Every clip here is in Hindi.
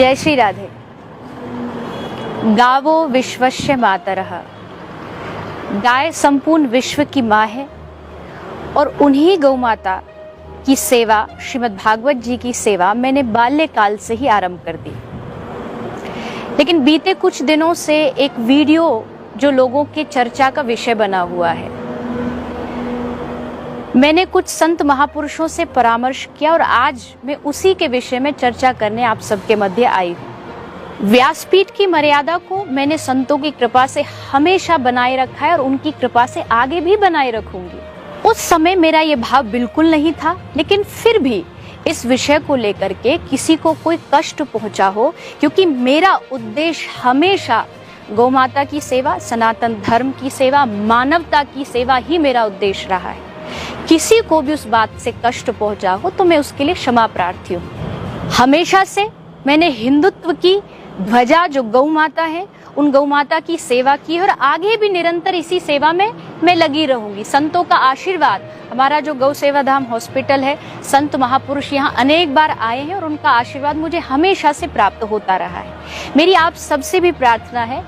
जय श्री राधे। गावो विश्वस्य मातरः। गाय संपूर्ण विश्व की माँ है और उन्हीं गौ माता की सेवा, श्रीमद् भागवत जी की सेवा मैंने बाल्यकाल से ही आरंभ कर दी। लेकिन बीते कुछ दिनों से एक वीडियो जो लोगों के चर्चा का विषय बना हुआ है, मैंने कुछ संत महापुरुषों से परामर्श किया और आज मैं उसी के विषय में चर्चा करने आप सबके मध्य आई हूँ। व्यासपीठ की मर्यादा को मैंने संतों की कृपा से हमेशा बनाए रखा है और उनकी कृपा से आगे भी बनाए रखूंगी। उस समय मेरा ये भाव बिल्कुल नहीं था, लेकिन फिर भी इस विषय को लेकर के किसी को कोई कष्ट पहुंचा हो, क्योंकि मेरा उद्देश्य हमेशा गौ माता की सेवा, सनातन धर्म की सेवा, मानवता की सेवा ही मेरा उद्देश्य रहा है। किसी को भी उस बात से कष्ट पहुंचा हो तो मैं उसके लिए क्षमा प्रार्थी हूँ। हमेशा से मैंने हिंदुत्व की ध्वजा जो गौ माता है, उन गौ माता की सेवा की और आगे भी निरंतर इसी सेवा में मैं लगी रहूंगी। संतों का आशीर्वाद, हमारा जो गौ सेवा धाम हॉस्पिटल है, संत महापुरुष यहाँ अनेक बार आए हैं और उनका आशीर्वाद मुझे हमेशा से प्राप्त होता रहा है। मेरी आप सबसे भी प्रार्थना है,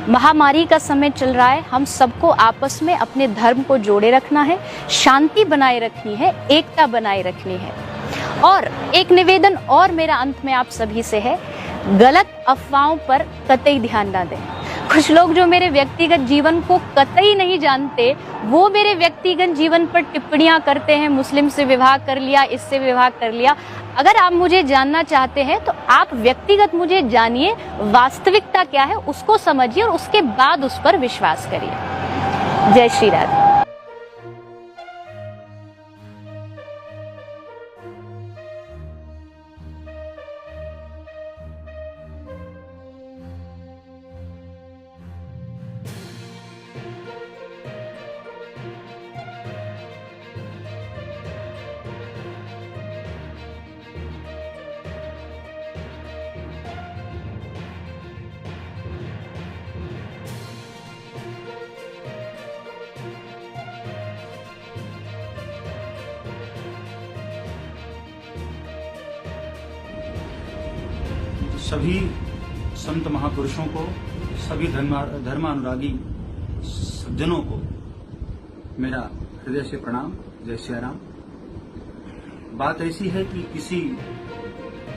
महामारी का समय चल रहा है, हम सबको आपस में अपने धर्म को जोड़े रखना है, शांति बनाए रखनी है, एकता बनाए रखनी है। और एक निवेदन और मेरा अंत में आप सभी से है, गलत अफवाहों पर कतई ध्यान ना दें। कुछ लोग जो मेरे व्यक्तिगत जीवन को कतई नहीं जानते, वो मेरे व्यक्तिगत जीवन पर टिप्पणियां करते हैं, मुस्लिम से विवाह कर लिया, इससे विवाह कर लिया। अगर आप मुझे जानना चाहते हैं तो आप व्यक्तिगत मुझे जानिए, वास्तविकता क्या है उसको समझिए और उसके बाद उस पर विश्वास करिए। जय श्री राधे। सभी संत महापुरुषों को, सभी धर्मानुरागी सज्जनों को मेरा हृदय से प्रणाम। जय श्री राम। बात ऐसी है कि किसी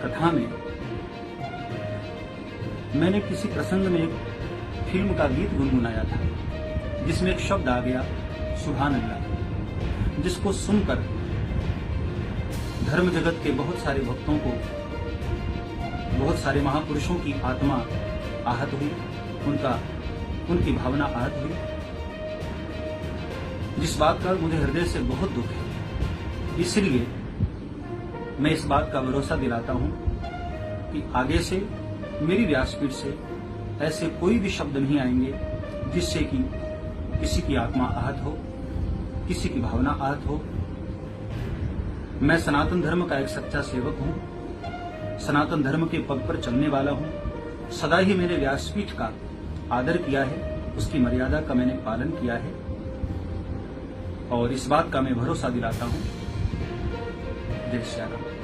कथा में मैंने किसी प्रसंग में एक फिल्म का गीत गुनगुनाया था, जिसमें एक शब्द आ गया, सुभान अल्लाह, जिसको सुनकर धर्म जगत के बहुत सारे भक्तों को, बहुत सारे महापुरुषों की आत्मा आहत हुई, उनकी भावना आहत हुई, जिस बात का मुझे हृदय से बहुत दुख है। इसलिए मैं इस बात का भरोसा दिलाता हूं कि आगे से मेरी व्यासपीठ से ऐसे कोई भी शब्द नहीं आएंगे जिससे कि किसी की आत्मा आहत हो, किसी की भावना आहत हो। मैं सनातन धर्म का एक सच्चा सेवक हूं, सनातन धर्म के पग पर चलने वाला हूं। सदा ही मैंने व्यासपीठ का आदर किया है, उसकी मर्यादा का मैंने पालन किया है और इस बात का मैं भरोसा दिलाता हूं। जय श्री राम।